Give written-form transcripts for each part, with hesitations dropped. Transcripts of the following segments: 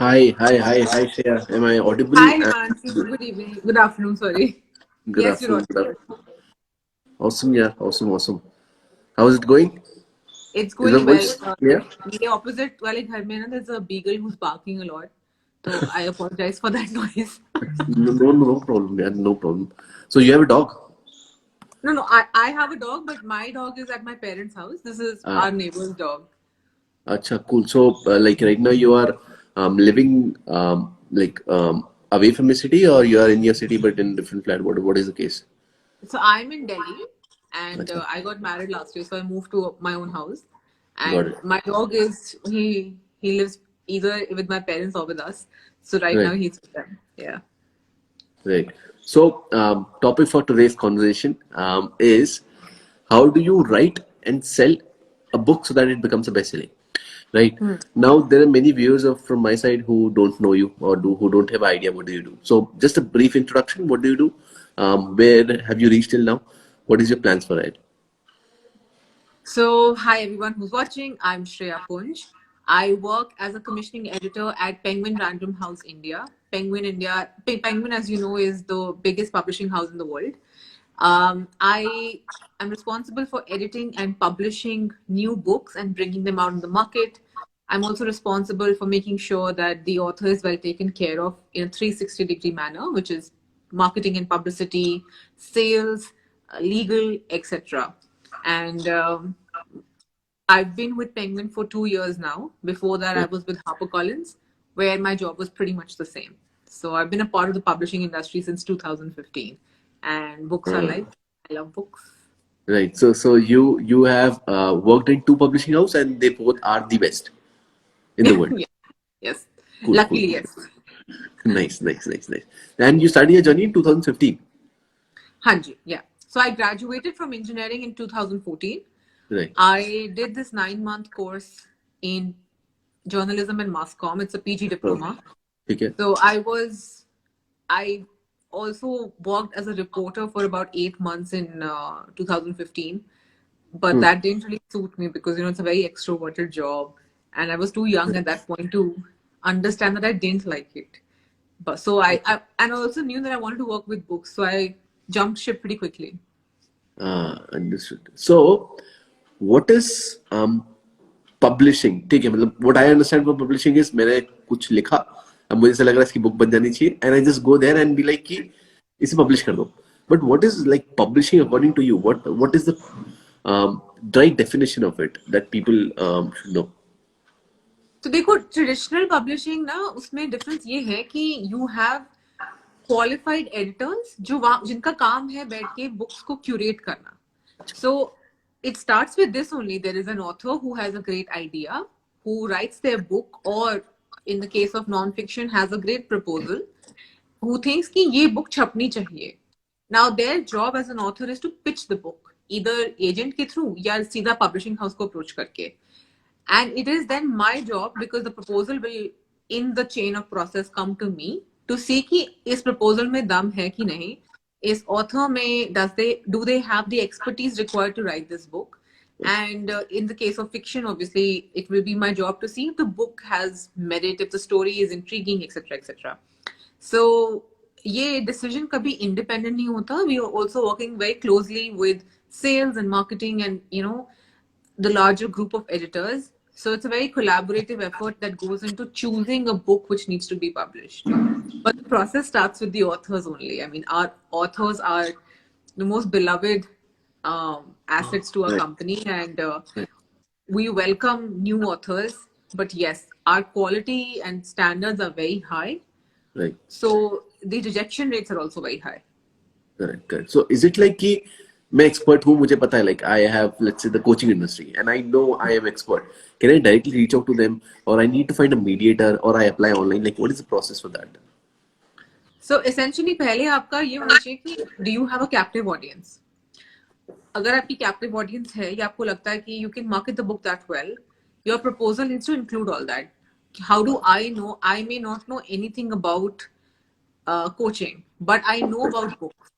Hi, Shreya. Am I audible? Hi, Himanshi. Good evening. Good afternoon, sorry. Good Yes, you're afternoon. Good audible. afternoon. Awesome, yeah. Awesome. How is it going? It's Is the going well. voice clear? मेरे opposite वाले घर में ना there's a beagle who's barking a lot. So I apologize for that noise. No problem, yeah. No problem. So you have a dog? No, I have a dog, but my dog is at my parents' house. This is our Ah, neighbor's dog. acha, cool. So, like right now you are living away from the city, or you are in your city but in different flat. What is the case? So I'm in Delhi, and Acha, I got married last year, so I moved to my own house. got And it. my dog is he lives either with my parents or with us. So right now Right, he's with them. Yeah. right. So, topic for today's conversation is how do you write and sell a book so that it becomes a bestseller? Right now, there are many viewers from my side who don't know you or who don't have idea what do you do. So, just a brief introduction. What do you do? Where have you reached till now? What is your plans for it? So, hi everyone who's watching. I'm Shreya Punj. I work as a commissioning editor at Penguin Random House India. Penguin, as you know, is the biggest publishing house in the world. I am responsible for editing and publishing new books and bringing them out in the market. I'm also responsible for making sure that the author is well taken care of in a 360-degree manner, which is marketing and publicity, sales, legal, etc. And I've been with Penguin for 2 years now. Before that, I Right. was with HarperCollins, where my job was pretty much the same. So I've been a part of the publishing industry since 2015, and books are Uh, life. I love books. right. So you have worked in two publishing house and they both are the best in the world. Yeah. Yes. Cool. Luckily, yes. Nice. And you started your journey in 2015. Hanji, yeah. So I graduated from engineering in 2014. Right. I did this 9-month course in journalism and mass comm. It's a PG Oh, diploma. okay. So I also worked as a reporter for about 8 months in 2015, but Hmm. that didn't really suit me because it's a very extroverted job, and I was too young at that point to understand that I didn't like it. But so I and I also knew that I wanted to work with books, so I jumped ship pretty quickly. Understood. So, what is publishing? ठीक है मतलब what I understand from publishing is मैंने कुछ लिखा अब मुझे ऐसा लग रहा है इसकी बुक बन जानी चाहिए and I just go there and be like कि इसे publish कर दो. But what is like publishing according to you? What is the right definition of it that people should know? तो देखो ट्रेडिशनल पब्लिशिंग ना उसमें डिफरेंस ये है कि यू हैव क्वालिफाइड एडिटर्स जो वहाँ जिनका काम है बैठ के बुक्स को क्यूरेट करना. So it starts with this only. There is an author who has a great idea, who writes their book, or in the case of non-fiction, has a great proposal, who thinks कि ये book छपनी चाहिए. Now their job as an author is to pitch the book, either agent के through या सीधा publishing house को approach करके. And it is then my job, because the proposal will in the chain of process come to me, to see कि इस proposal में दम है कि नहीं, is author में do they have the expertise required to write this book. And in the case of fiction, obviously it will be my job to see if the book has merit, if the story is intriguing, etc. So ये decision कभी independent नहीं होता. We are also working very closely with sales and marketing and the larger group of editors. So it's a very collaborative effort that goes into choosing a book which needs to be published. But the process starts with the authors only. I mean, our authors are the most beloved assets to our Right. company, and Right. we welcome new authors. But yes, our quality and standards are very high. Right. So the rejection rates are also very high. Correct. So is it like कि मैं expert हूँ मुझे पता है like I have let's say the coaching industry and I know I am expert. Can I directly reach out to them or I need to find a mediator or I apply online? Like what is the process for that? So essentially पहले आपका ये होना चाहिए कि do you have a captive audience? अगर आपकी captive audience है या आपको लगता है कि you can market the book that well, your proposal needs to include all that. How do I know? I may not know anything about coaching, but I know about books.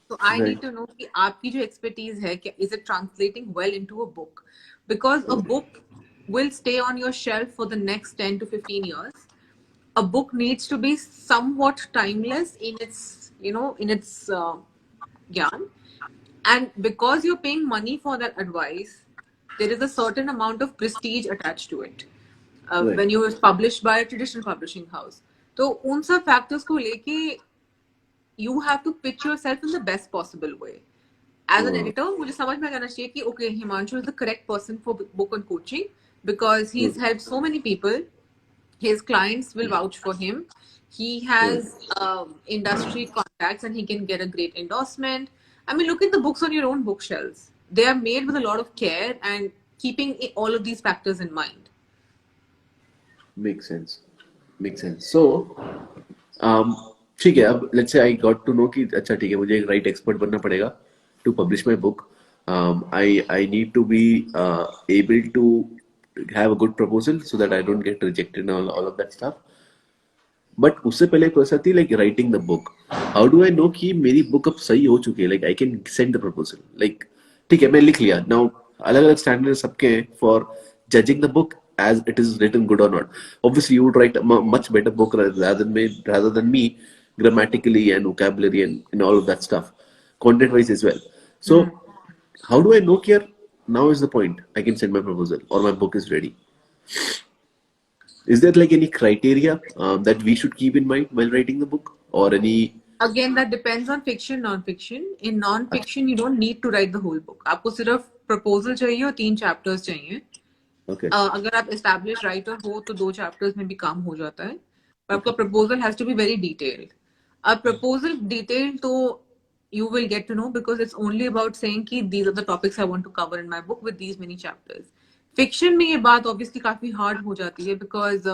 तो I Right. Need to know कि आपकी जो expertise है is it translating well into a book, because a book will stay on your shelf for the next 10 to 15 years. a book needs to be somewhat timeless in its, in its yarn. And because you're paying money for that advice, there is a certain amount of prestige attached to it. Right. When you was published by a traditional publishing house. तो उन सब factors को लेके you have to pitch yourself in the best possible way. As an editor, मुझे समझ में आना चाहिए कि okay, Himanshu is the correct person for book and coaching because he's helped so many people. His clients will vouch for him. He has industry contacts and he can get a great endorsement. I mean, look at the books on your own bookshelves. They are made with a lot of care and keeping all of these factors in mind. Makes sense. Makes sense. So, ठीक है, अब let's say I got to know कि अच्छा ठीक है, मुझे एक right expert बनना पड़ेगा to publish my book. I need to be able to have a good proposal so that I don't get rejected and all of that stuff. But उससे पहले एक क्वेश्चन थी like writing the book. How do I no कि मेरी book अब सही हो चुकी है, like I can send the proposal, like ठीक है मैं लिख लिया. नाउ अलग अलग स्टैंडर्ड सबके हैं for judging the book as it is written good or not. Obviously you would write a much better book rather than me grammatically and vocabulary and all of that stuff, content wise as well. So how do I know here now is the point I can send my proposal or my book is ready? Is there like any criteria that we should keep in mind while writing the book, or any? Again, that depends on fiction, non-fiction. In non-fiction, you don't need to write the whole book. आपको सिर्फ proposal चाहिए और 3 chapters चाहिए. Okay. अगर आप established writer हो तो 2 chapters में भी काम हो जाता है. पर आपका proposal has to be very detailed. A proposal detailed तो you will get to know because it's only about saying कि these are the topics I want to cover in my book with these many chapters. Fiction में ये बात obviously काफी hard हो जाती है because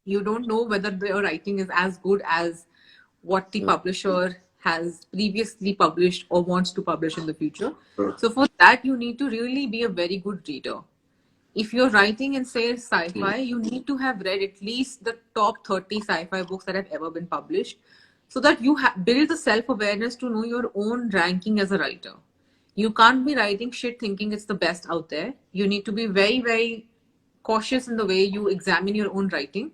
you don't know whether your writing is as good as what the publisher has previously published or wants to publish in the future. So for that, you need to really be a very good reader. If you're writing in, say, sci-fi, you need to have read at least the top 30 sci-fi books that have ever been published so that you build the self-awareness to know your own ranking as a writer. You can't be writing shit thinking it's the best out there. You need to be very, very cautious in the way you examine your own writing.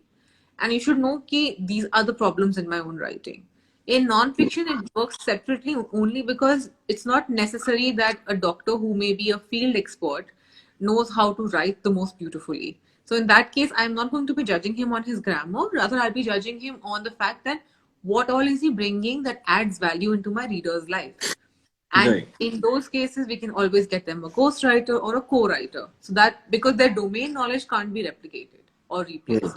And you should know that these are the problems in my own writing. In non-fiction, it works separately only because it's not necessary that a doctor who may be a field expert knows how to write the most beautifully. So in that case, I'm not going to be judging him on his grammar. Rather, I'll be judging him on the fact that what all is he bringing that adds value into my reader's life. And Right. in those cases, we can always get them a ghostwriter or a co-writer. So that because their domain knowledge can't be replicated or replaced.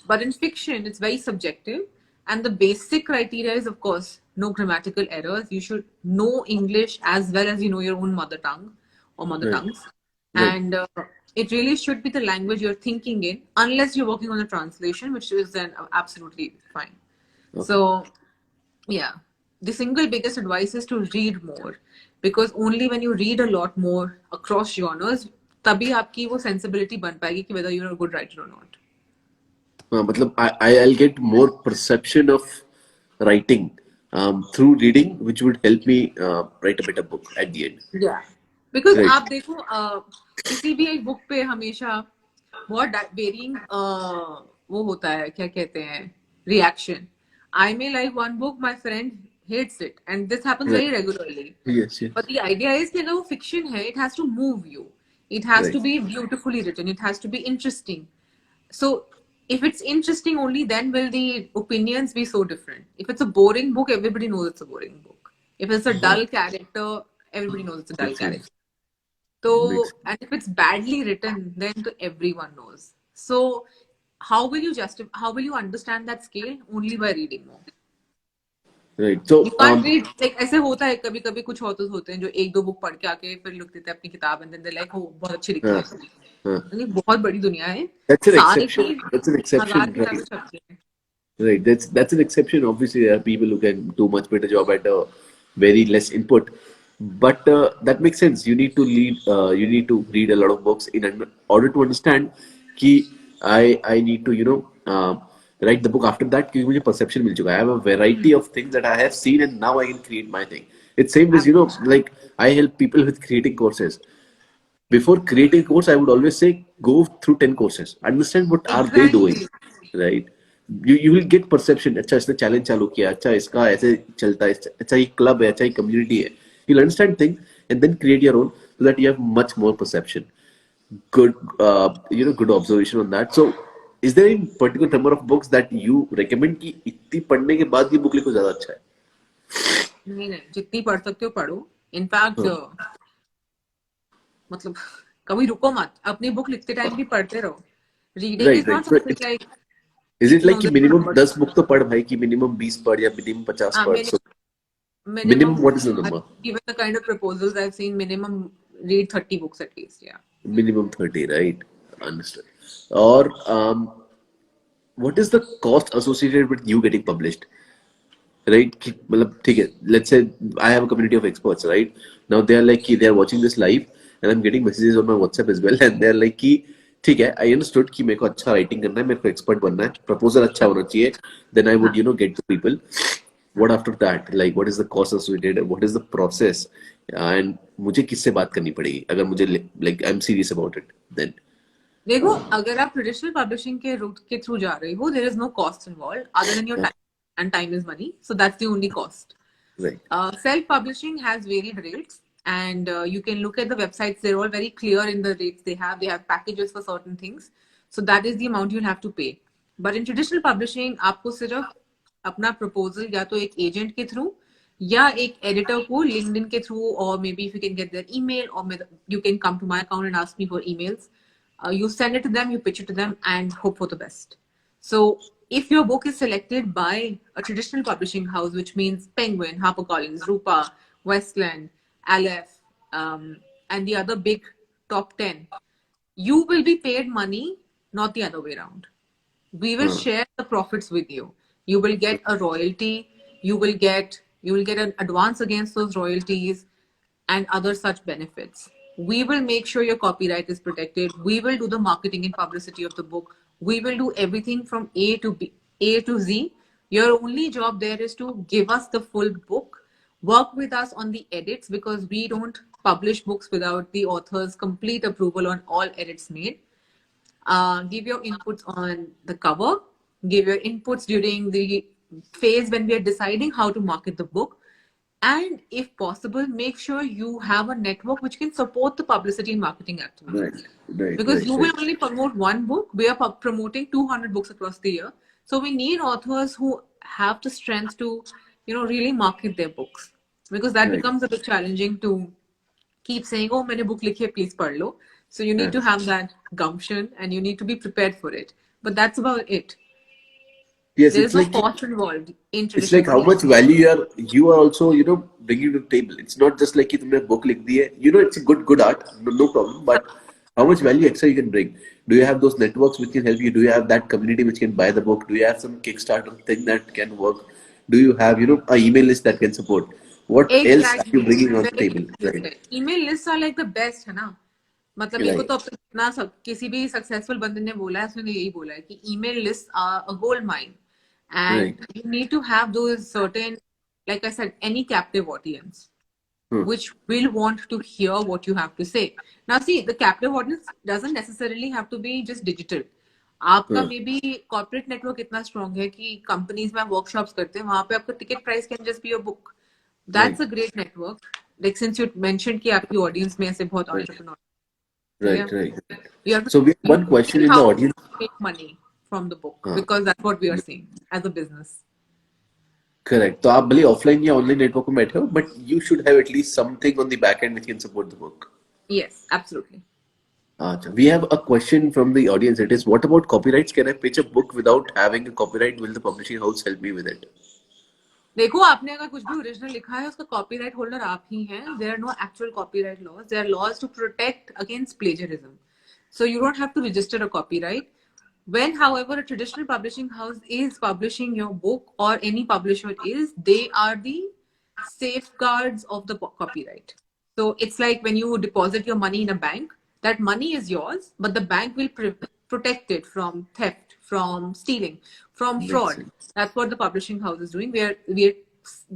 But in fiction, it's very subjective. And the basic criteria is, of course, no grammatical errors. You should know English as well as you know your own mother tongue or mother Right. tongues. Right. And it really should be the language you're thinking in, unless you're working on a translation, which is then absolutely fine. So, yeah, the single biggest advice is to read more, because only when you read a lot more across genres, तभी आपकी वो sensibility बन पाएगी कि whether you're a good writer or not. मतलब I'll get more perception of writing through reading, which would help me write a better book at the end. Yeah. Because Right. आप देखो किसी भी एक बुक पे हमेशा बहुत वेरिंग वो होता है, क्या कहते हैं, reaction. I may like one book, my friend hates it, and this happens very regularly. Yes, yes. But the idea is कि अगर वो fiction है, it has to move you. It has to Right. be beautifully written. It has to be interesting. So if it's interesting, only then will the opinions be so different. If it's a boring book, everybody knows it's a boring book. If it's a dull character, everybody knows it's a dull Makes sense. character. So, Makes sense. and if it's badly written, then everyone knows. So how will you understand that scale? Only by reading more. Right. So You can't read, like ऐसे होता है कभी कभी कुछ authors होते हैं जो 1-2 book पढ़ के आके फिर लिख देते हैं अपनी किताब, and then they're like, oh, बहुत अच्छी लिखी है. यानी बहुत बड़ी दुनिया है. That's an सारे exception. की That's an exception, 1000 किताबें right? छपती हैं. Right. That's an exception. Obviously, there are people who can do much better job at very less input, but that makes sense. You need to read. You need to read a lot of books in order to understand. कि I need to write the book after that. क्योंकि मुझे perception मिल चुका है. I have a variety of things that I have seen, and now I can create my thing. It's same as like I help people with creating courses. Before creating a course, I would always say go through 10 courses. Understand what are they doing, right? you will get perception. अच्छा इसने challenge चालू किया, अच्छा इसका ऐसे चलता है, अच्छा ये club है, अच्छा ये community है. You'll understand things and then create your own so that you have much more perception. Good, good observation on that. So, is there any particular number of books that you recommend कि इतनी पढ़ने के बाद ये book लिखो ज़्यादा अच्छा है? नहीं नहीं, जितनी पढ़ सकते हो पढ़ो. इनफैक्ट मतलब कभी रुको मत, अपनी बुक लिखते टाइम भी पढ़ते रहो. Reading Right, is not right. So, something like is it like कि there's minimum numbers. 10 book तो पढ़ भाई कि minimum 20 पढ़ या minimum 50 पढ़? So, minimum Minimum, what is the number? given the kind of proposals I've seen, minimum read 30 books at least. Yeah. Minimum 30, right? Understood. Or what is the cost associated with you getting published? Right? कि मतलब ठीक है, let's say I have a community of experts, right? Now they are like कि they are watching this live and I'm getting messages on my WhatsApp as well and they are like कि ठीक है, I understood कि मेरे को अच्छा writing करना है, मेरे को expert बनना है, proposal अच्छा होना चाहिए, then I would get to people. What after that? Like what is the cost associated? What is the process? And मुझे किससे बात करनी पड़ेगी अगर मुझे like I'm serious about it then? देखो, अगर आप ट्रेडिशनल पब्लिशिंग के रूट के थ्रू जा रहे हो, there is no cost involve other than your time, and time is money, so that's the only cost. Right. Self-publishing has varied rates, and you can look at the websites. They're all very clear in the rates they have. They have packages for certain things. So that is the amount you'll have to pay. But in traditional publishing, आपको सिर्फ अपना proposal या तो एक agent के through या एक editor को LinkedIn के through, or maybe if you can get their email, or you can come to my account and ask me for emails. You send it to them, you pitch it to them, and hope for the best. So if your book is selected by a traditional publishing house, which means Penguin, HarperCollins, Rupa, Westland, Aleph, and the other big top 10, you will be paid money, not the other way around. We will share the profits with you. You will get a royalty. You will get an advance against those royalties and other such benefits. We will make sure your copyright is protected. We will do the marketing and publicity of the book. We will do everything from A to Z. Your only job there is to give us the full book, work with us on the edits, because we don't publish books without the author's complete approval on all edits made. Give your inputs on the cover, give your inputs during the phase when we are deciding how to market the book, and if possible, make sure you have a network which can support the publicity and marketing activities. Right. Because you will only promote one book. We are promoting 200 books across the year. So we need authors who have the strength to, really market their books. Because that Right. becomes a bit challenging to keep saying, oh, मैंने book लिखी है, please पढ़ लो. So you need to have that gumption and you need to be prepared for it. But that's about it. Yes, There it's is no like cost involved in it's traditional like how much publishing. value you are also bringing to the table. It's not just like कि तुमने book लिख दी है. It's a good art, no problem. But how much value extra you can bring? Do you have those networks which can help you? Do you have that community which can buy the book? Do you have some Kickstarter thing that can work? Do you have a email list that can support? What else are you Exactly. bringing on the Very table? well Right. said. Email lists are like the best, है ना. मतलब मेरे को Right. तो अब तक इतना सब किसी भी सक्सेसफुल बंदे ने बोला है, उसने यही बोला है कि email lists are a gold mine, Right. and you need to have those certain, like I said, any captive audience which will want to hear what you have to say. Now, see, the captive audience doesn't necessarily have to be just digital. आपका may be corporate network इतना strong है कि companies में workshops करते हैं, वहां पे आपका ticket price can just be your book. That's a great network. Like since you mention कि आपकी ऑडियंस में ऐसे बहुत entrepreneur. Right. Right. You have to, So we have you one have to question see in the how audience. to make money from the book, because that's what we are seeing as a business. Correct. तो आप भले offline या online network में बैठे हो, but you should have at least something on the back end which can support the book. Yes, absolutely. We have a question from the audience. It is, what about copyrights? Can I pitch a book without having a copyright? Will the publishing house help me with it? देखो, आपने अगर कुछ भी original लिखा है, उसका copyright holder आप ही हैं. There are no actual copyright laws. There are laws to protect against plagiarism. So you don't have to register a copyright. When, however, a traditional publishing house is publishing your book, or any publisher is, they are the safeguards of the copyright. So it's like when you deposit your money in a bank, that money is yours, but the bank will protect it from theft, from stealing, from Makes fraud. sense. That's what the publishing house is doing. We are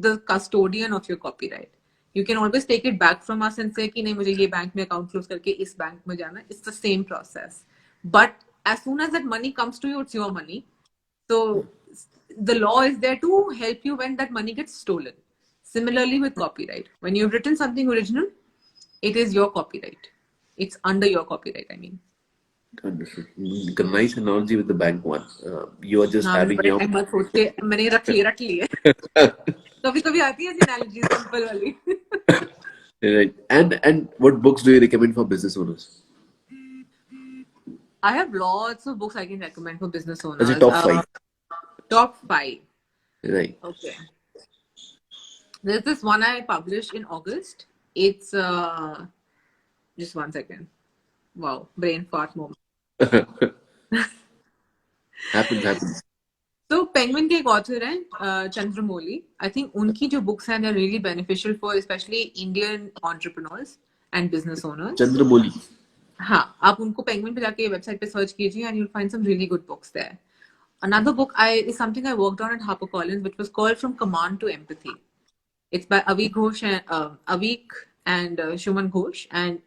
the custodian of your copyright. You can always take it back from us and say कि नहीं, मुझे ये bank में account close करके इस bank में जाना है. It's the same process. But as soon as that money comes to you, it's your money. So the law is there to help you when that money gets stolen. Similarly with copyright, when you've written something original, it is your copyright. It's under your copyright, I mean. Understood. Nice analogy with the bank one. You are just हाँ, मैंने having बड़े your time बाद सोच के मैंने रख ली है. कभी कभी आती है ऐसी एनालॉजी सिंपल वाली. right. And what books do you recommend for business owners? I have lots of books I can recommend for business As a owners. top five, Top 5. right? Okay. There's this one I published in August. It's just one second. Wow, brain fart moment. Happens. So Penguin के एक author हैं Chandramouli. I think उनकी जो books हैं they're really beneficial for especially Indian entrepreneurs and business owners. Chandramouli. हाँ, आप उनको Penguin पे जाके वेबसाइट पे सर्च कीजिए and you'll find some really good books there. Another book is something I worked on at HarperCollins, which was called From Command to Empathy. It's by Avik Ghosh and Shuman Ghosh, and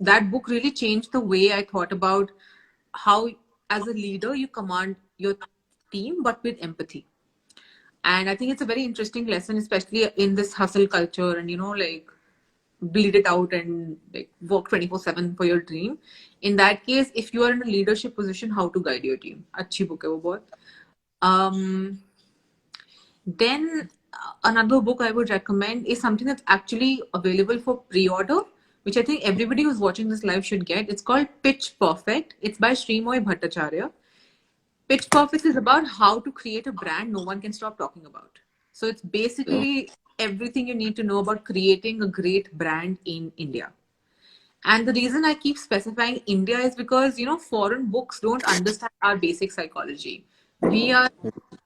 that book really changed the way I thought about how, as a leader, you command your team, but with empathy. And I think it's a very interesting lesson, especially in this hustle culture, and like bleed it out and like work 24/7 for your dream. In that case, if you are in a leadership position, how to guide your team. अच्छी book है वो बहुत. Then another book I would recommend is something that's actually available for pre-order, which I think everybody who's watching this live should get. It's called Pitch Perfect. It's by Srimoy Bhattacharya. Pitch Perfect is about how to create a brand no one can stop talking about. So it's basically everything you need to know about creating a great brand in India. And the reason I keep specifying India is because, foreign books don't understand our basic psychology. We are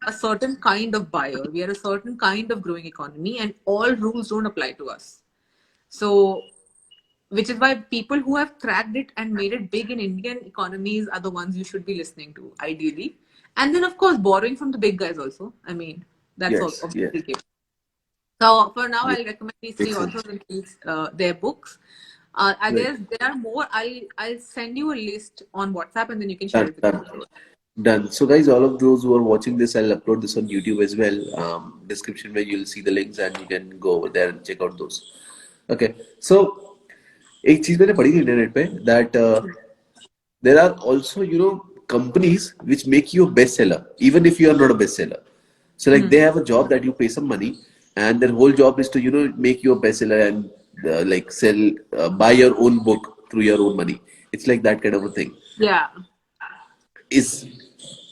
a certain kind of buyer, we are a certain kind of growing economy, and all rules don't apply to us. So, which is why people who have cracked it and made it big in Indian economies are the ones you should be listening to, ideally. And then, of course, borrowing from the big guys also. I mean, that's Yes, obviously given. So for now, Yeah. I'll recommend these three Makes sense. authors and their books. Right. There are more. I'll send you a list on WhatsApp and then you can share it with Done. me. Done. So, guys, all of those who are watching this, I'll upload this on YouTube as well. Description where you'll see the links and you can go over there and check out those. Okay. So, एक चीज मैंने पढ़ी थी internet पे that there are also companies which make you a bestseller even if you are not a bestseller. So like they have a job that you pay some money and their whole job is to make you a bestseller and like sell buy your own book through your own money. It's like that kind of a thing. Yeah. Is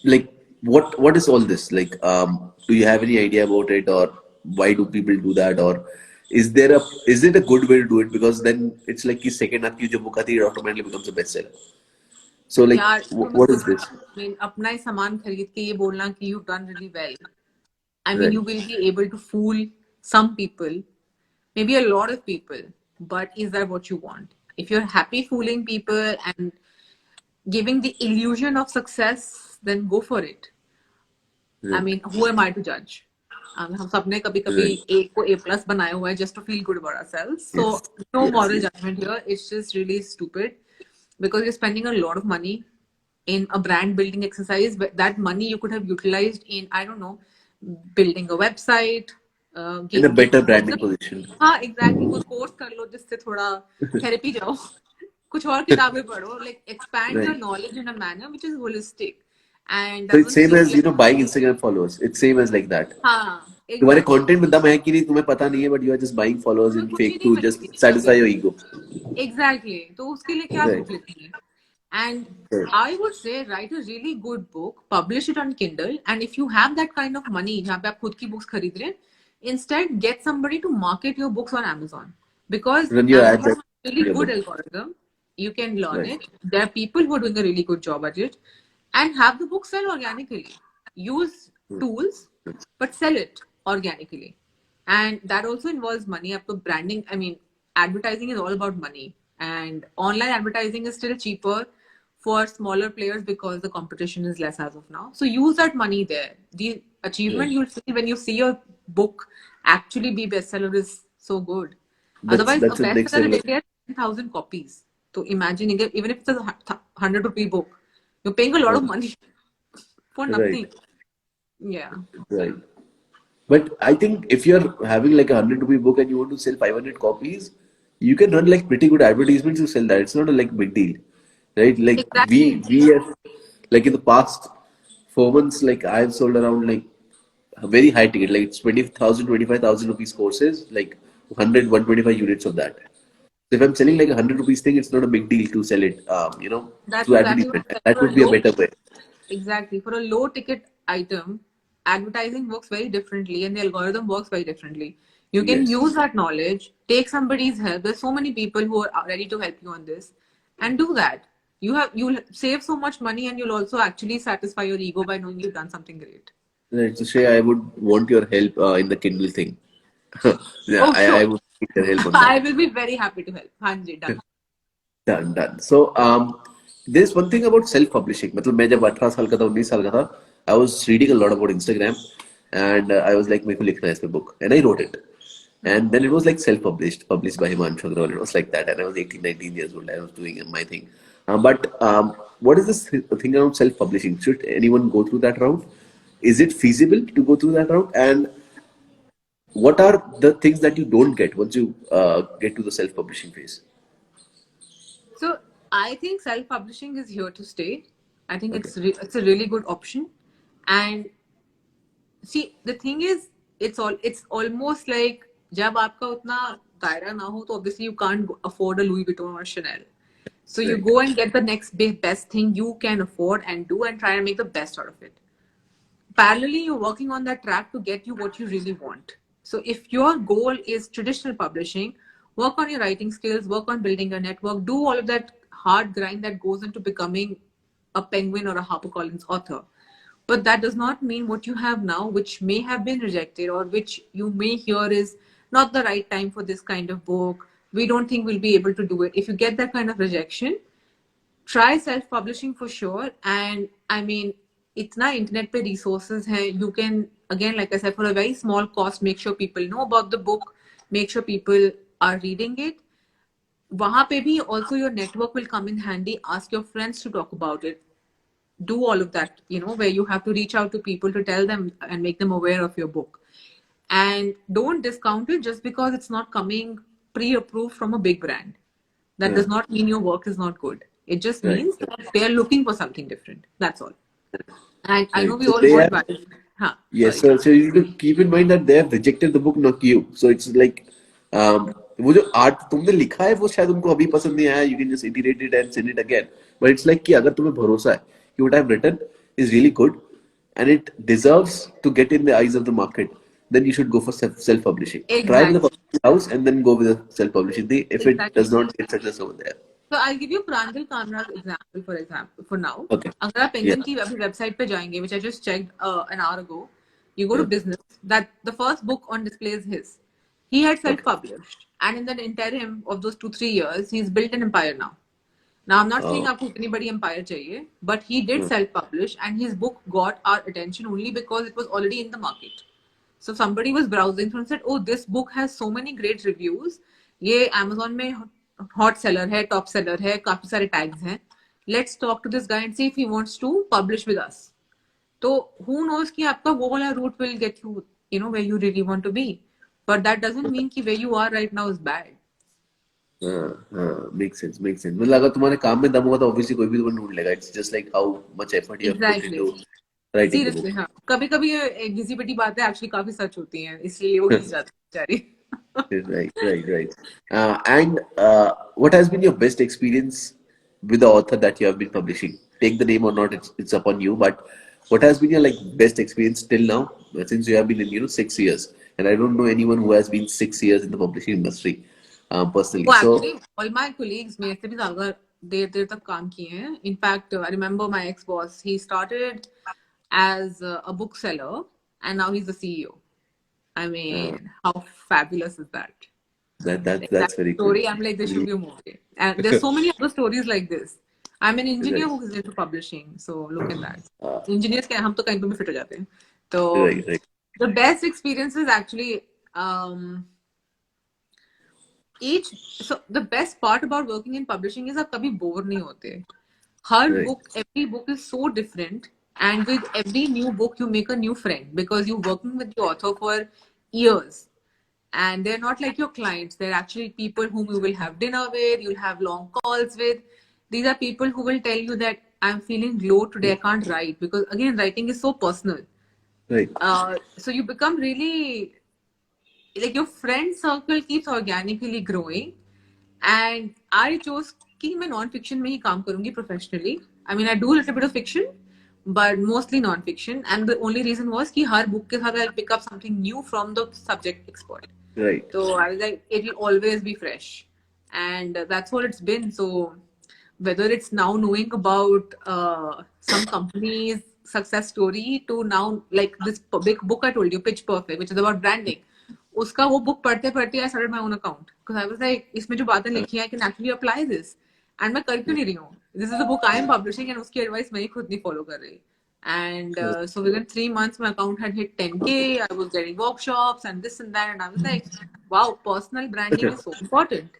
like what is all this like? Do you have any idea about it, or why do people do that, or is it a good way to do it? Because then it's like the second आपकी जो book आती है, it automatically becomes a bestseller. So like यार what is this? I mean, अपना ही सामान खरीद के ये बोलना कि you've done really well. I mean, Right. you will be able to fool some people, maybe a lot of people, but is that what you want? If you're happy fooling people and giving the illusion of success, then go for it. I mean, who am I to judge? हम सबने कभी कभी एक को A+ बनाया हुआ है just to feel good about ourselves. So no moral judgment here. It's just really stupid because you're spending a lot of money in a brand building exercise. But that money you could have utilized in, I don't know, building a website. In a better branding position. हाँ exactly. कोई course कर लो जिससे थोड़ा therapy जाओ. कुछ और किताबें पढ़ो. Like expand your knowledge in a manner which is holistic. And so it's same as buying Instagram followers. It's same as like that. हाँ तुम्हारे कंटेंट में दम है कि नहीं तुम्हें पता नहीं है, but you are just buying followers in fake to just satisfy your ego. Exactly. तो उसके लिए क्या book लिखनी है? And I would say write a really good book, publish it on Kindle, and if you have that kind of money जहाँ पे आप खुद की books खरीद रहे हैं, instead get somebody to market your books on Amazon because Amazon has a really good algorithm. You can learn it. There are people who are doing a really good job at it, and have the book sell organically. Use tools, but sell it organically, and that also involves money. आपको branding, I mean, advertising is all about money, and online advertising is still cheaper for smaller players because the competition is less as of now. So use that money there. The achievement you'll see when you see your book actually be bestseller is so good. Otherwise, a bestseller will get 10,000 copies. So imagine even if it's a 100 rupee book, you're paying a lot of money for nothing. Yeah. Right. But I think if you're having like ₹100 book and you want to sell 500 copies, you can run like pretty good advertisements to sell that. It's not a like big deal, right? Like Exactly. we have, like in the past 4 months, like I've sold around like a very high ticket, like it's 20,000, 25,000 rupees courses, like 100, 125 units of that. So if I'm selling like ₹100 thing, it's not a big deal to sell it, That's through exactly what advertisement. I said. That For a would be a low, better way. exactly. For a low ticket item, advertising works very differently and the algorithm works very differently. You can Yes. use that knowledge, take somebody's help. There's so many people who are ready to help you on this and do that. You'll save so much money and you'll also actually satisfy your ego by knowing you've done something great. Right. So Shrey, I would want your help in the Kindle thing. Yeah, Oh, I sure. would need your help on that. I will be very happy to help. Hanji, done. Done, done. So, there's one thing about self-publishing. मतलब मैं जब 18 साल का था 19 साल का था, I was reading a lot about Instagram, and I was like मेरे को लिखना है इस पे book, and I wrote it. And then it was like self-published, published by Himanshu Agrawal. It was like that, and I was 18, 19 years old. I was doing my thing. But what is this thing around self-publishing? Should anyone go through that route? Is it feasible to go through that route? And what are the things that you don't get once you get to the self-publishing phase? So I think self-publishing is here to stay. I think Okay. it's a really good option. And see, the thing is, it's almost like जब आपका उतना दायरा ना हो, तो obviously you can't afford a Louis Vuitton or Chanel. So you Right. go and get the next best thing you can afford and do and try and make the best out of it. Parallelly, you're working on that track to get you what you really want. So if your goal is traditional publishing, work on your writing skills, work on building a network, do all of that hard grind that goes into becoming a Penguin or a HarperCollins author. But that does not mean what you have now, which may have been rejected or which you may hear is not the right time for this kind of book. We don't think we'll be able to do it. If you get that kind of rejection, try self-publishing for sure. And I mean, इतना internet पे resources हैं. You can, again, like I said, for a very small cost, make sure people know about the book, make sure people are reading it. वहां पे भी also your network will come in handy. Ask your friends to talk about it. Do all of that, where you have to reach out to people to tell them and make them aware of your book. And don't discount it just because it's not coming pre-approved from a big brand. That Yeah. does not mean your work is not good. It just Right. means that they are looking for something different. That's all. And I know Right. we So all they want have, value. Huh, yes, sorry. so you need to keep in mind that they have rejected the book, not you. So it's like, वो जो art तुमने लिखा है वो शायद उनको अभी पसंद नहीं आया, you can just iterate it and send it again. But it's like कि अगर तुम्हें भरोसा है कि what I've written is really good and it deserves to get in the eyes of the market, then you should go for self-publishing. Try with a Exactly. publishing house and then go with a self-publishing thing if it does Exactly. not get success over there. So I'll give you Pranjal Kamra's example, for now. Okay. अगर आप Yeah. Penguin की अभी website पे जाएंगे, which I just checked an hour ago, you go to Yeah. business, that the first book on display is his. He had Okay. self-published. And in the interim of those 2-3 years, he's built an empire now. Now, I'm not saying Oh. आपको इतनी बड़ी empire चाहिए, but he did Hmm. self-publish and his book got our attention only because it was already in the market. So somebody was browsing through and said, "Oh, this book has so many great reviews. ये Amazon में hot seller है, top seller है, काफी सारे tags हैं. Let's talk to this guy and see if he wants to publish with us." तो who knows कि आपका वो वाला route will get you, where you really want to be. But that doesn't mean कि where you are right now is bad. हाँ हाँ make sense make sense मतलब अगर तुम्हारे काम में दम होगा तो ऑब्वियसली कोई भी तुम्हें ढूंढ लेगा it's just like how much effort you have put Exactly. Into writing the seriously book हाँ, कभी कभी ये घिसी पिटी बातें एक्चुअली काफी सच होती हैं, इसलिए वो घिस जाती है बेचारी. right and what has been your best experience with the author that you have been publishing, take the name or not, it's upon you, but what has been your like best experience till now, since you have been in 6 years, and I don't know anyone who has been 6 years in the publishing industry personally, वो so actually all my colleagues मेरे से भी ज्यादा देर देर तक काम किए हैं. In fact I remember my ex boss, he started as a bookseller and now he's the CEO. I uh, mean, how fabulous is that? Like that that's very cool. story, I'm like, there should be a movie. And there's so many other stories like this. I'm an engineer Right. who is into publishing, so look at that. Uh, Engineers के हम तो कहीं पे भी fit हो जाते हैं. तो right. the best experience is actually um, so the best part about working in publishing is आप कभी बोर नहीं होते. हर Right. book, every book is so different And with every new book, you make a new friend because you're working with the author for years. And they're not like your clients. They're actually people whom you will have dinner with, you'll have long calls with. These are people who will tell you that I'm feeling low today, I can't write. Because again, writing is so personal. Right. So you become really like your friend circle keeps organically growing. And I chose कि मैं non fiction में ही काम करूंगी professionally. I mean I do little bit of fiction but mostly non-fiction, and the only reason was कि हर book के साथ I'll pick up something new from the subject expert. Right. So I was like, it will always be fresh, and that's what it's been. So whether it's now knowing about some company's success story to now like this big book I told you, Pitch Perfect, which is about branding. उसका वो book पढ़ते पढ़ते I started my own account because I was like इसमें जो बातें लिखी हैं I can actually apply this, and मैं कर क्यों नहीं रही हूँ. This is the book I am publishing and उसकी advice मैं ही खुद नहीं follow कर रही. And so within 3 months, my account had hit 10K. I was getting workshops and this and that. And I was like, wow, personal branding is so important.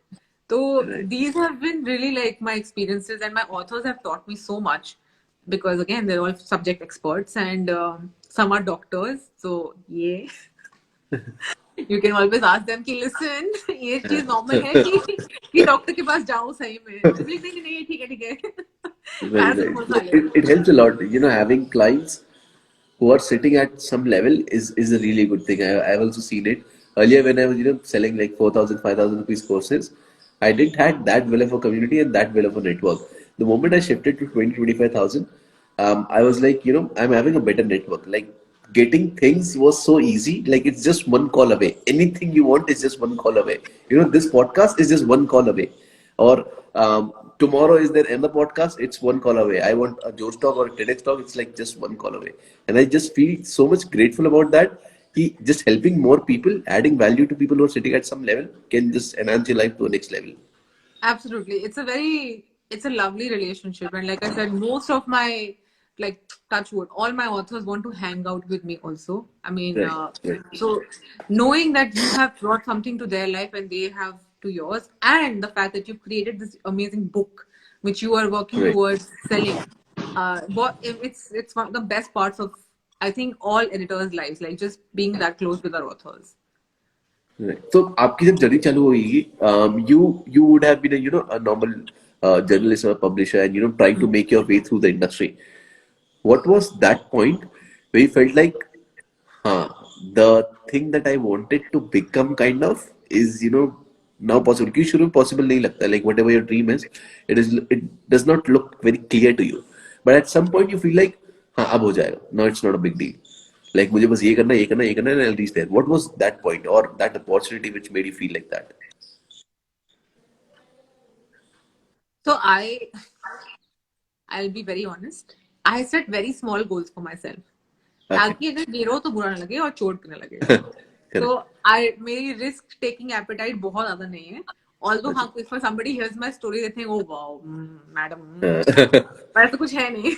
So Right. these have been really like my experiences, and my authors have taught me so much because again, they're all subject experts and some are doctors. So yeah, you can always ask them कि listen, ये चीज normal है कि doctor के पास जाओ सही में. नहीं नहीं नहीं ठीक है ठीक है. Right, right. पैरासिटामोल खा ले. It helps a lot. Having clients who are sitting at some level is a really good thing. I've also seen it. Earlier when I was, selling like 4,000, 5,000 rupees courses, I didn't had that well of a community and that well of a network. The moment I shifted to 20, 25,000, I was like, I'm having a better network. Like getting things was so easy. Like it's just one call away. Anything you want is just one call away. This podcast is just one call away. Or tomorrow is there in the podcast, it's one call away. I want a Joe's talk or a TEDx talk, it's like just one call away. And I just feel so much grateful about that. Just helping more people, adding value to people who are sitting at some level can just enhance your life to the next level. Absolutely. It's a lovely relationship. And like I said, most of my, like, touch wood, all my authors want to hang out with me also. I mean, Right, right, so knowing that you have brought something to their life and they have to yours, and the fact that you've created this amazing book, which you are working right. towards selling, it's one of the best parts of, I think, all editors' lives, like just being that close with our authors. Right. So, आपकी जब journey चालू हुई, you would have been a normal journalist or publisher, and trying to make your way through the industry. What was that point where you felt like, the thing that I wanted to become kind of is now possible? क्योंकि शुरू में possible नहीं लगता. Like whatever your dream is, it does not look very clear to you. But at some point you feel like, हाँ अब हो जाएगा. No, it's not a big deal. Like मुझे बस ये करना and I'll reach there. What was that point or that opportunity which made you feel like that? So I'll be very honest. I set very small goals for myself. Okay. ताकि अगर गिरो तो बुरा ना लगे और चोट भी ना लगे. Correct. So मेरी risk taking appetite बहुत ज़्यादा नहीं है. Although हाँ, if somebody hears my story, they think, oh wow, madam, पर ऐसा कुछ है नहीं.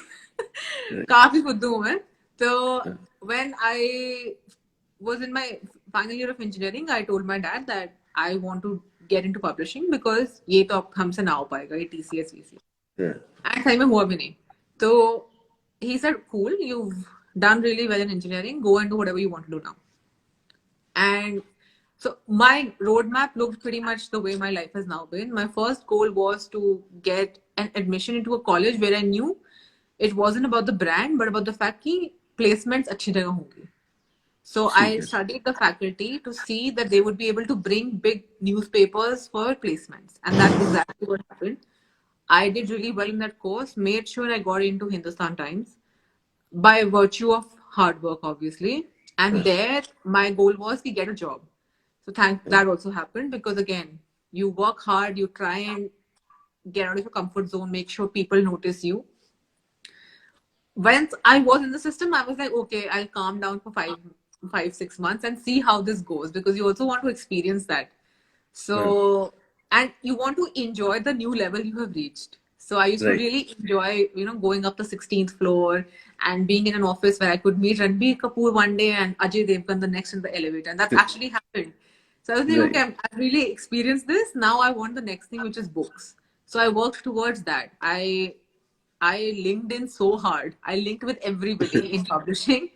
काफी फुद्दू हूँ मैं. So when I was in my final year of engineering, I told my dad that I want to get into publishing because ये तो अब हमसे ना हो पाएगा, ये TCS VCS. Yeah. And सही में हुआ भी नहीं. So he said, cool, you've done really well in engineering, go and do whatever you want to do now. And so my roadmap looked pretty much the way my life has now been. My first goal was to get an admission into a college where I knew it wasn't about the brand, but about the fact that placements अच्छी जगह होंगी. So I studied the faculty to see that they would be able to bring big newspapers for placements. And that's exactly what happened. I did really well in that course, made sure I got into Hindustan Times by virtue of hard work, obviously. And there, my goal was to get a job. So that also happened because again, you work hard, you try and get out of your comfort zone, make sure people notice you. Once I was in the system, I was like, okay, I'll calm down for 6 months and see how this goes because you also want to experience that. So, and you want to enjoy the new level you have reached. So I used to really enjoy, going up the 16th floor and being in an office where I could meet Ranbir Kapoor one day and Ajay Devgan the next in the elevator. And that's actually happened. So I was like, okay, I've really experienced this. Now I want the next thing, which is books. So I worked towards that. I I linked in so hard. I linked with everybody in publishing.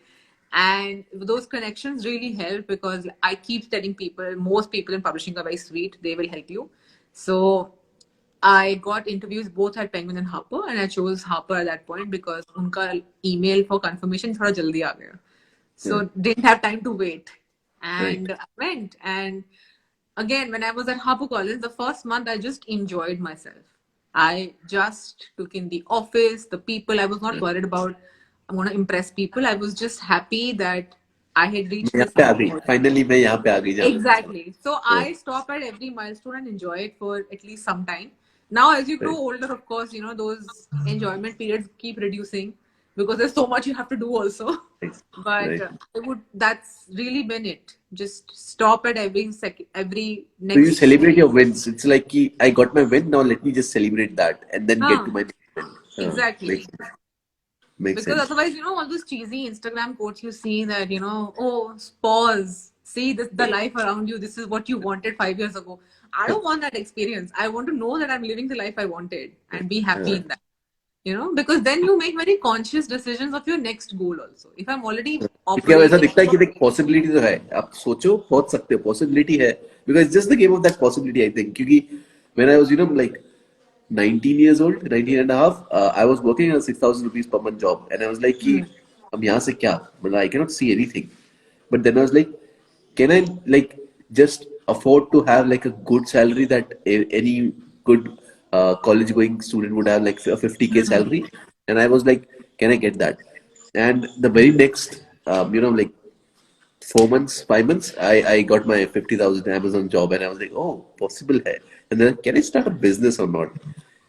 And those connections really help because I keep telling people, most people in publishing are very sweet. They will help you. So I got interviews both at Penguin and Harper, and I chose Harper at that point because unka email for confirmation thoda jaldi aa gaya. Yeah. So didn't have time to wait. Right. And I went. And again, when I was at HarperCollins, the first month I just enjoyed myself. I just took in the office, the people. I was not worried about I'm going to impress people. I was just happy that I had reached मैं यहाँ this पे आ गई, point. Finally मैं यहाँ पे आ गई जहाँ पे मैं था. Exactly. So I stop at every milestone and enjoy it for at least some time. Now, as you grow Right. older, of course, those enjoyment periods keep reducing because there's so much you have to do also. Right. But Right. that's really been it. Just stop at every So you next. celebrate your wins. It's like कि I got my win, now let me just celebrate that and then get Huh, to my next win. exactly. Makes Because sense. otherwise, all those cheesy Instagram quotes you see that, oh, pause, see this, the life around you. This is what you wanted 5 years ago. I don't want that experience. I want to know that I'm living the life I wanted and be happy in that. Because then you make very conscious decisions of your next goal also. If I'm already क्योंकि अब ऐसा operating, दिखता है कि देख possibility तो है, आप सोचो पहुंच सकते हो, पॉसिबिलिटी है, because it's just the game of that possibility I think. क्योंकि when I was like 19 years old, 19 and a half, I was working a 6,000 rupees per month job and I was like कि अब यहाँ से क्या, मतलब I cannot see anything. But then I was like, can I like just afford to have like a good salary that any good college going student would have, like a 50K salary? And I was like, can I get that? And the very next, like 4 months, 5 months, I got my 50,000 Amazon job and I was like, oh, possible hai. And then can I start a business or not?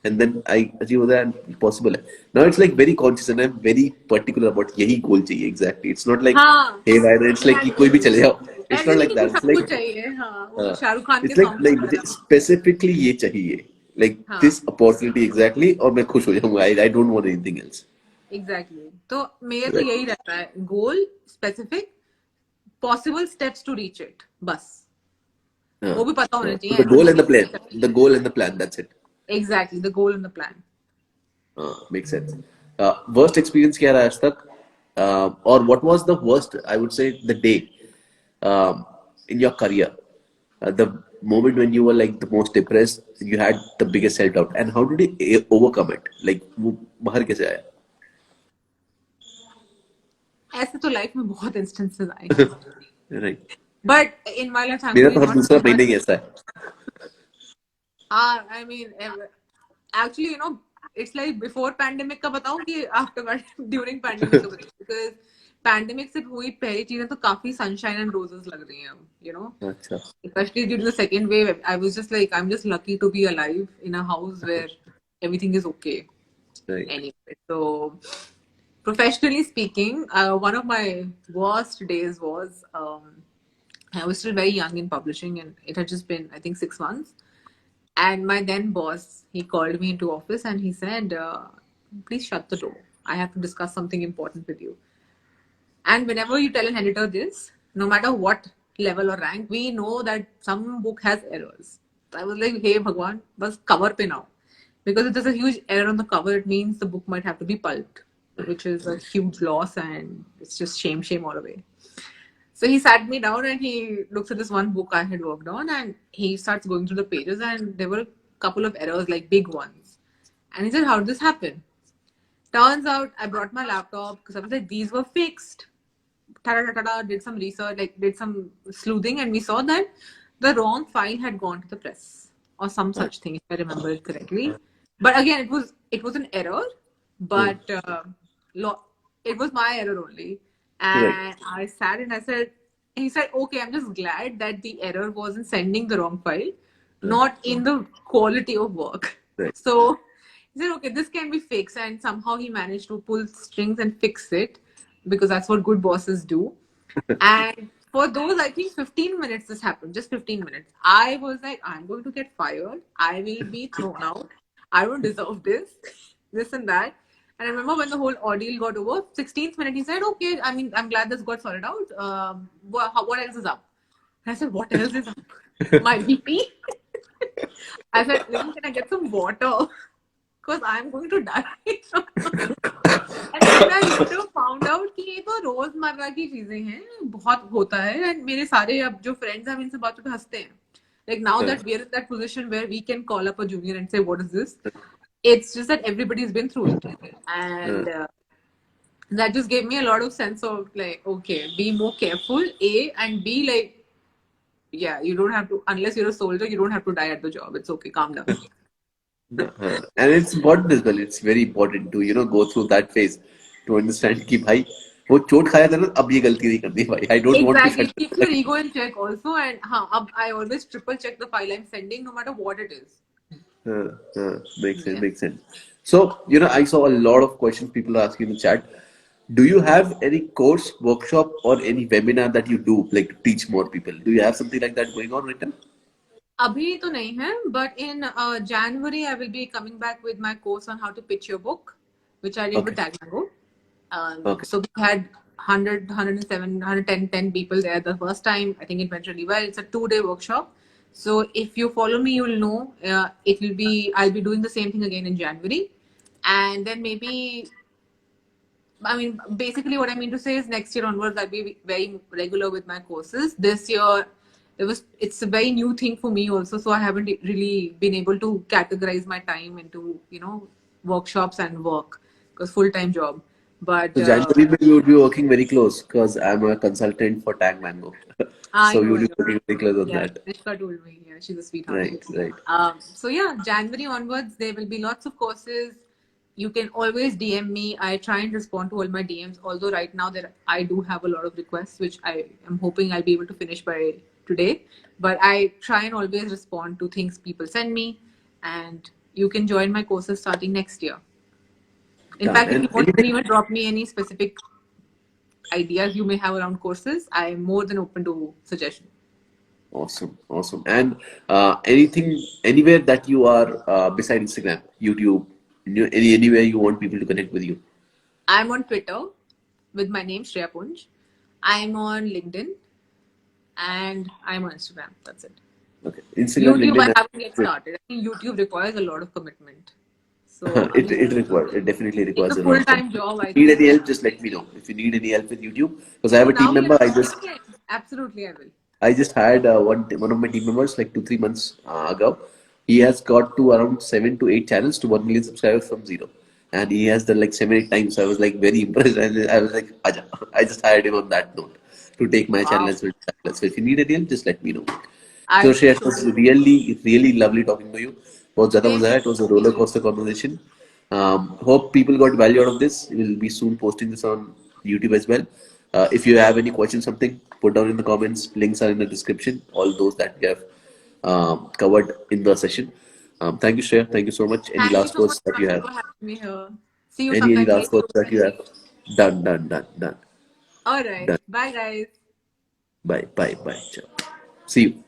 And then I achieved that and possible hai. Now it's like very conscious and I'm very particular about यही goal चाहिए exactly. It's not like हाँ, hey why it's like कि कोई भी चले जाओ. It's ऐसे not नहीं like कि that. It's सब like कुछ चाहिए. हाँ, वो तो शाहरुख खान के it's like सॉन्ग की मुझे तरह. specifically ये चाहिए. Like हाँ, this opportunity exactly और मैं खुश हो जाऊंगा. I don't want anything else. Exactly. तो मेरे तो Right. यही रहता है, goal specific, possible steps to reach it, बस वो भी पता होना So चाहिए the ऐसे goal नहीं and the कि plan. The goal and the plan. That's it. Exactly the goal and the plan. Makes sense. Worst experience क्या रहा आज तक? Or what was the worst? I would say the day in your career, the moment when you were like the most depressed, you had the biggest self doubt, and how did you overcome it? Like वो बाहर कैसे आया? ऐसे तो life में बहुत instances आए हैं, Right. But in my life मेरा थैंकफुली तो हर नॉट दूसरा सो महीना मच. ही ऐसा है. I mean actually, it's like before pandemic का बताऊं कि after during pandemic का बताऊं, because pandemic से हुई पहली चीजें तो काफी sunshine and roses लग रही हैं. अच्छा. Especially during the second wave, I was just like, I'm just lucky to be alive in a house where everything is okay. Right. Anyway, so professionally speaking, one of my worst days was I was still very young in publishing, and it had just been, I think, 6 months. And my then boss, he called me into office and he said, "Please shut the door. I have to discuss something important with you." And whenever you tell an editor this, no matter what level or rank, we know that some book has errors. So I was like, hey, Bhagwan, bas cover pe now. Because if there's a huge error on the cover, it means the book might have to be pulped, which is a huge loss and it's just shame all the way. So he sat me down and he looks at this one book I had worked on and he starts going through the pages and there were a couple of errors, like big ones. And he said, how did this happen? Turns out I brought my laptop because I was like, these were fixed. Did some research, like did some sleuthing, and we saw that the wrong file had gone to the press or some such thing, if I remember it correctly. But again, it was an error, but it was my error only. Right. And I sat and I said, he said, okay, I'm just glad that the error was in sending the wrong file, not in the quality of work. Right. So he said, okay, this can be fixed. And somehow he managed to pull strings and fix it because that's what good bosses do. And for those, I think 15 minutes this happened, just 15 minutes. I was like, I'm going to get fired. I will be thrown out. I don't deserve this and that. And I remember when the whole ordeal got over, 16th minute, he said, okay, I mean, I'm glad this got sorted out. What else is up? And I said, what else is up? My BP? I said, listen, can I get some water? because I'm going to die. And then I later found out कि ये तो रोजमर्रा की चीजें हैं, बहुत होता है, and मेरे सारे अब जो friends हैं हम इनसे बातों पे हंसते हैं. Like now that we are in that position where we can call up a junior and say, "What is this?" It's just that everybody's been through it, and that just gave me a lot of sense of like, okay, be more careful, A, and B, like, yeah, you don't have to, unless you're a soldier, you don't have to die at the job. It's okay, calm down. And it's important as well. It's very important to go through that phase to understand कि भाई वो चोट खाया था ना, अब ये गलती नहीं करनी भाई. I don't want to Exactly. shut It keeps your ego in check also, and I always triple check the file I'm sending, no matter what it is. Makes sense, Yeah. makes sense. So, I saw a lot of questions people are asking in the chat. Do you have any course, workshop, or any webinar that you do, like to teach more people? Do you have something like that going on right now? अभी तो नहीं है, but in January I will be coming back with my course on how to pitch your book, which I did with Okay. Tagmango. Okay. So we had 100, 107, 110, 10 people there the first time. I think it went really well. It's a 2-day workshop. So if you follow me, you'll know I'll be doing the same thing again in January. And then maybe, I mean, basically what I mean to say is next year onwards, I'll be very regular with my courses. This year, it's a very new thing for me also. So I haven't really been able to categorize my time into, workshops and work because full-time job. But So January maybe you would be working very close because I'm a consultant for Tag Mango. I So you know, would I be know. working very close on Yeah, that. Nishka told me. Yeah, she's a sweetheart. Right, right. So yeah, January onwards, there will be lots of courses. You can always DM me. I try and respond to all my DMs. Although right now I do have a lot of requests, which I am hoping I'll be able to finish by today. But I try and always respond to things people send me, and you can join my courses starting next year. In Done. fact, if you And want to anything? even drop me any specific ideas you may have around courses, I am more than open to suggestion. Awesome, awesome. And anything, anywhere that you are beside Instagram, YouTube, anywhere you want people to connect with you. I'm on Twitter with my name Shreya Punj. I'm on LinkedIn and I'm on Instagram. That's it. Okay. Instagram, YouTube I LinkedIn, haven't yet and started. I think YouTube requires a lot of commitment. So it definitely it's requires a a lot of full-time commitment. job, If I you need think. any help, just let me know. If you need any help with YouTube, because I have Oh, a team now member, yeah, absolutely I will. I just hired one of my team members like 2-3 months ago. He has got to around 7 to 8 channels to 1 million subscribers from zero, and he has done like 7 8 times. So I was like very impressed, and I was like, Aja. I just hired him on that note to take my channel Wow. as well. So if you need a deal, just let me know. I So will Shreya, it was surely. really really lovely talking to you. बहुत ज़्यादा Same मजा आया. here. It was a roller coaster conversation. Hope people got value out of this. We'll be soon posting this on YouTube as well. If you have any questions, something, put down in the comments. Links are in the description. All those that we have covered in the session. Thank you, Shreya. Thank you so much. Any Thank you last so much, words that you Ravi, have? for having me here. See you Any sometime very last words that soon. you have? Done, done, done, done, All right. done. Bye, guys. Bye, bye, bye. Ciao. See you.